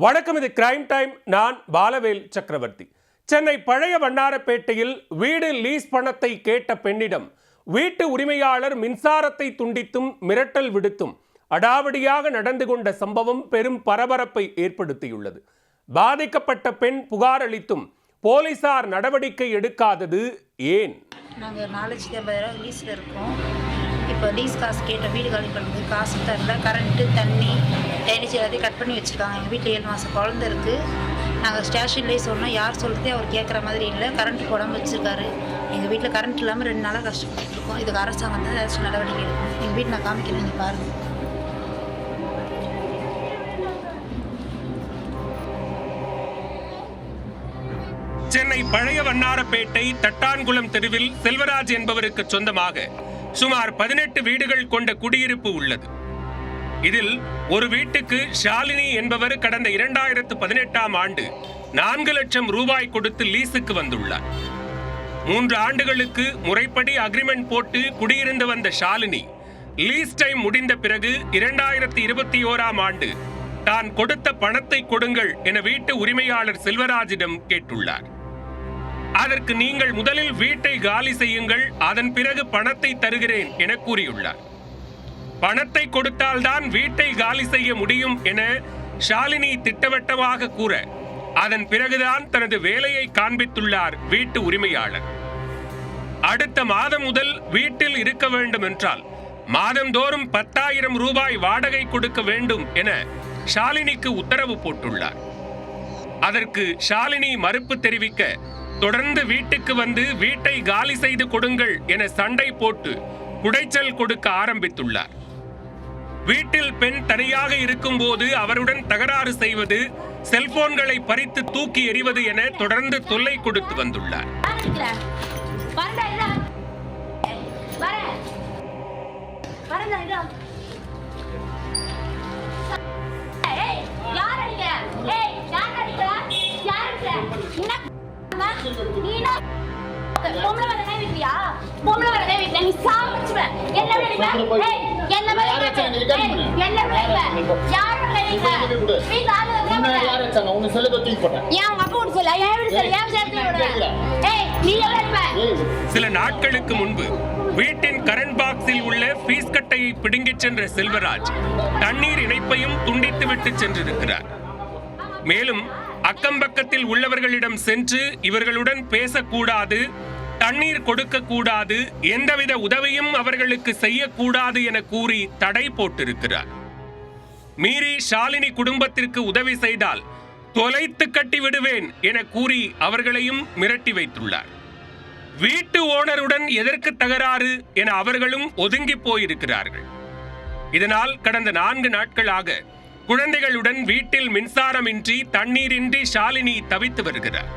வணக்கம், இது crime time. நான் பாலவேல் சக்கரவர்த்தி. சென்னை பழைய வண்ணாரப்பேட்டையில் வீடு லீஸ் பணத்தை கேட்ட பெண்ணிடம் வீட்டு உரிமையாளர் மின்சாரத்தை துண்டித்தும் மிரட்டல் விடுத்தும் அடாவடியாக நடந்து கொண்ட சம்பவம் பெரும் பரபரப்பை ஏற்படுத்தியுள்ளது. பாதிக்கப்பட்ட பெண் புகார் அளித்தும் போலீசார் நடவடிக்கை எடுக்காதது ஏன்? நாங்கள் 4,50,000 லீஸில் இருக்கோம். இப்போ லீஸ் காசு கேட்ட வீடு காலி பண்ணுறது காசு தரல. கரண்ட்டு, தண்ணி, டைனேஜ் எல்லாத்தையும் கட் பண்ணி வச்சுருக்காங்க. எங்கள் வீட்டில் 7 மாதம் குழந்த இருக்குது. நாங்கள் ஸ்டேஷன்லேயே சொன்னோம், யார் சொல்கிறதே அவர் கேட்குற மாதிரி இல்லை. கரண்ட் போடாமல் வச்சுருக்காரு. எங்கள் வீட்டில் கரண்ட் இல்லாமல் 2 நாளாக கஷ்டப்பட்டுருக்கோம். இதுக்கு அரசாங்கம் தான் ஏதாச்சும் நடவடிக்கை எடுக்கும். எங்கள் வீட்டில் நான் காமிக்கிறேன், நீங்கள் பாருங்கள். சென்னை பழைய வண்ணாரப்பேட்டை தட்டான்குளம் தெருவில் செல்வராஜ் என்பவருக்கு சொந்தமாக சுமார் 18 வீடுகள் கொண்ட குடியிருப்பு உள்ளது. இதில் ஒரு வீட்டுக்கு ஷாலினி என்பவர் கடந்த 2018ஆம் ஆண்டு 4 லட்சம் ரூபாய் கொடுத்து லீஸுக்கு வந்துள்ளார். 3 ஆண்டுகளுக்கு முறைப்படி அக்ரிமெண்ட் போட்டு குடியிருந்து வந்த ஷாலினி லீஸ் டைம் முடிந்த பிறகு 2021ஆம் ஆண்டு தான் கொடுத்த பணத்தை கொடுங்கள் என வீட்டு உரிமையாளர் செல்வராஜிடம் கேட்டுள்ளார். அதற்கு நீங்கள் முதலில் வீட்டை காலி செய்யுங்கள், அதன் பிறகு பணத்தை தருகிறேன் என கூறியுள்ளார். பணத்தை கொடுத்தால்தான் வீட்டை காலி செய்ய முடியும் என ஷாலினி திட்டவட்டமாக கூற, அதன் பிறகுதான் தனது வேலையை காண்பித்துள்ளார் வீட்டு உரிமையாளர். அடுத்த மாதம் முதல் வீட்டில் இருக்க வேண்டும் என்றால் மாதந்தோறும் 10,000 ரூபாய் வாடகை கொடுக்க வேண்டும் என ஷாலினிக்கு உத்தரவு போட்டுள்ளார். அதற்கு ஷாலினி மறுப்பு தெரிவிக்க, தொடர்ந்து வீட்டுக்கு வந்து வீட்டை காலி செய்து கொடுங்கள் என சண்டை போட்டு குடைச்சல் கொடுக்க ஆரம்பித்துள்ளார். வீட்டில் பெண் தனியாக இருக்கும் போது அவருடன் தகராறு செய்வது, செல்போன்களை பறித்து தூக்கி எறிவது என தொடர்ந்து தொல்லை கொடுத்து வந்துள்ளார். சில நாட்களுக்கு முன்பு வீட்டின் கரண்ட் பாக்ஸில் உள்ள பீஸ் கட்டையை பிடுங்கிச் சென்ற செல்வராஜ் தண்ணீர் இணைப்பையும் துண்டித்துவிட்டு சென்றிருக்கிறார். மேலும் அக்கம்பக்கத்தில் உள்ளவர்களிடம் சென்று இவர்களுடன் பேசக்கூடாது, தண்ணீர் கொடுக்க கூடாது, எந்தவித உதவியும் அவர்களுக்கு செய்யக்கூடாது என கூறி தடை போட்டிருக்கிறார். மீறி ஷாலினி குடும்பத்திற்கு உதவி செய்தால் தொலைத்து கட்டி விடுவேன் என கூறி அவர்களையும் மிரட்டி வைத்துள்ளார். வீட்டு ஓனருடன் எதற்கு தகராறு என அவர்களும் ஒதுங்கி போயிருக்கிறார்கள். இதனால் கடந்த 4 நாட்களாக குழந்தைகளுடன் வீட்டில் மின்சாரமின்றி, தண்ணீரின்றி ஷாலினி தவித்து வருகிறார்.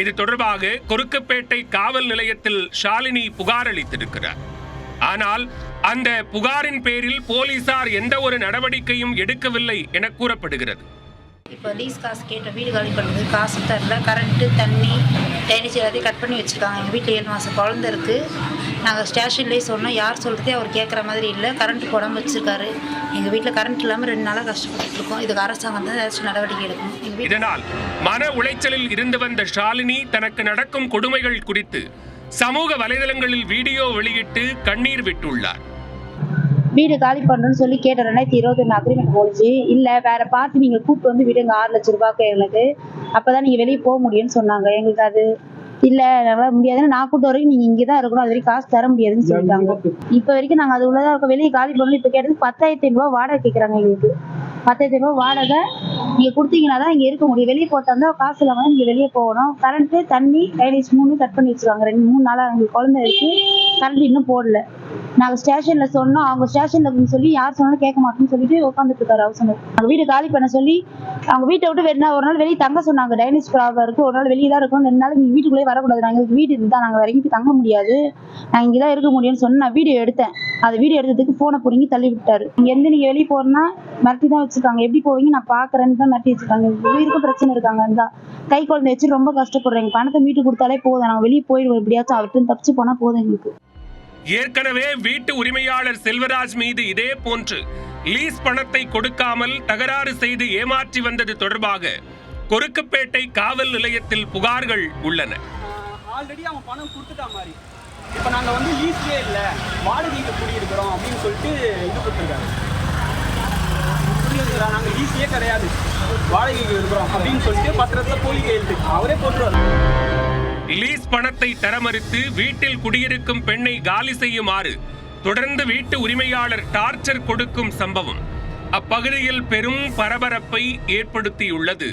இது தொடர்பாக கொருக்குப்பேட்டை காவல் நிலையத்தில் ஷாலினி புகார் அளித்திருக்கிறார். ஆனால் அந்த புகாரின் பேரில் போலீசார் எந்த ஒரு நடவடிக்கையும் எடுக்கவில்லை என கூறப்படுகிறது. இப்போ லீஸ் காசு கேட்ட வீடு காலி பண்ணுறது காசு தரல. கரண்ட்டு, தண்ணி, டைனேஜ் எல்லாத்தையும் கட் பண்ணி வச்சுருக்காங்க. எங்கள் வீட்டில் 7 மாதம் குழந்த இருக்குது. நாங்கள் ஸ்டேஷன்லேயே சொன்னோம், யார் சொல்கிறதே அவர் கேட்குற மாதிரி இல்லை. கரண்ட் போடாமல் வச்சுருக்காரு. எங்கள் வீட்டில் கரண்ட் இல்லாமல் 2 நாளாக கஷ்டப்பட்டுருக்கோம். இதுக்கு அரசாங்கம் தான் ஏதாச்சும் நடவடிக்கை எடுக்கணும். இதனால் மன உளைச்சலில் இருந்து வந்த ஷாலினி தனக்கு நடக்கும் கொடுமைகள் குறித்து சமூக வலைதளங்களில் வீடியோ வெளியிட்டு கண்ணீர் விட்டுள்ளார். வீடு காலி பண்ணுறேன்னு சொல்லி கேட்ட 2021 அக்ரிமெண்ட் போச்சு. இல்லை, வேறு பார்த்து நீங்கள் கூப்பிட்டு வந்து விடுங்க 6 லட்ச ரூபாய்க்கு எங்களுக்கு, அப்போ தான் நீங்கள் வெளியே போக முடியும்னு சொன்னாங்க. எங்களுக்கு அது இல்லை, எங்களால் முடியாதுன்னு, நான் கூப்பிட்ட வரைக்கும் நீங்கள் இங்கே தான் இருக்கணும், அது வரைக்கும் காசு தர முடியாதுன்னு சொல்லிட்டாங்க. இப்போ வரைக்கும் நாங்கள் அது உள்ளதாக இருக்கோம். வெளியே காலி பண்ணணும். இப்போ கேட்டது 10,500 வாடகை கேட்குறாங்க. எங்களுக்கு 10,500 வாடகை நீங்கள் கொடுத்தீங்கன்னா தான் இங்கே இருக்க முடியும். வெளியே போட்டால் காசு இல்லாமல் நீங்கள் வெளியே போகணும். கரண்ட்டு, தண்ணி, டைனேஜ் 3 கட் பண்ணி வச்சுருக்காங்க. 2-3 நாளாக எங்களுக்கு குழந்தை இருக்குது. கரண்ட் இன்னும் போடல. நாங்கள் ஸ்டேஷனில் சொன்னோம், அவங்க ஸ்டேஷனில் சொல்லி யார் சொன்னாலும் கேட்க மாட்டோம்னு சொல்லிட்டு உட்காந்துட்டு இருக்காரு. அவர் சொன்னார், நாங்கள் வீடு காலி பண்ண சொல்லி அவங்க வீட்டை விட்டு வேணா ஒரு நாள் வெளியே தங்க சொன்னாங்க. டைனேஜ் ப்ராப்ளம் இருக்குது, ஒரு நாள் வெளியே தான் இருக்கணும், 2 நாள் நீங்கள் வீட்டுக்குள்ளே வரக்கூடாது, நாங்கள் வீடு இருந்தால் நாங்கள் இறங்கி தங்க முடியாது, நாங்கள் இங்கே தான் இருக்க முடியும்னு சொன்ன. நான் வீடியோ எடுத்தேன். அது வீடியோ எடுத்ததுக்கு ஃபோனை பிடிங்கி தள்ளி விட்டாரு. இங்கேருந்து நீங்கள் வெளியே போகிறேன்னா மிரட்டி தான் வச்சுருக்காங்க. எப்படி போவீங்க, நான் பார்க்குறேன்னு தான் மிரட்டி வச்சுருக்காங்க. வீட்டுக்கும் பிரச்சனை இருக்காங்க. இருந்தால் கை குழந்தை வச்சு ரொம்ப கஷ்டப்படுறேன். பணத்தை மீட்டு கொடுத்தாலே போதும், நாங்கள் வெளியே போயிடுவோம், எப்படியாச்சும் அவர்கிட்ட தப்பிச்சு போனால் போதும் எங்களுக்கு. ஏற்கனவே வீட்டு உரிமையாளர் செல்வராஜ் மீது இதே போன்று லீஸ் பணத்தை கொடுக்காமல் தகராறு செய்து ஏமாற்றி வந்தது தொடர்பாக கொருக்குப்பேட்டை காவல் நிலையத்தில் புகார்கள் உள்ளன. ஆல்ரெடி அவன் பணம் கொடுத்துட்டா மாதிரி இப்போ நாங்கள் வந்து லீஸ்லேயே இல்லை வாடகைக்கு குடியிருக்கிறோம் அப்படின்னு சொல்லிட்டு இது கொடுத்துருக்காரு. புரியுதுங்களா? நாங்கள் லீஸ்லேயே கிடையாது வாடகைக்கு இருக்கிறோம் அப்படின்னு சொல்லிட்டு பத்திரத்தில் போய் கையெழுத்து அவரே போட்டுருவாரு. லீஸ் பணத்தை தர மறுத்து வீட்டில் குடியிருக்கும் பெண்ணை காலி செய்யுமாறு தொடர்ந்து வீட்டு உரிமையாளர் டார்ச்சர் கொடுக்கும் சம்பவம் அப்பகுதியில் பெரும் பரபரப்பை ஏற்படுத்தியுள்ளது.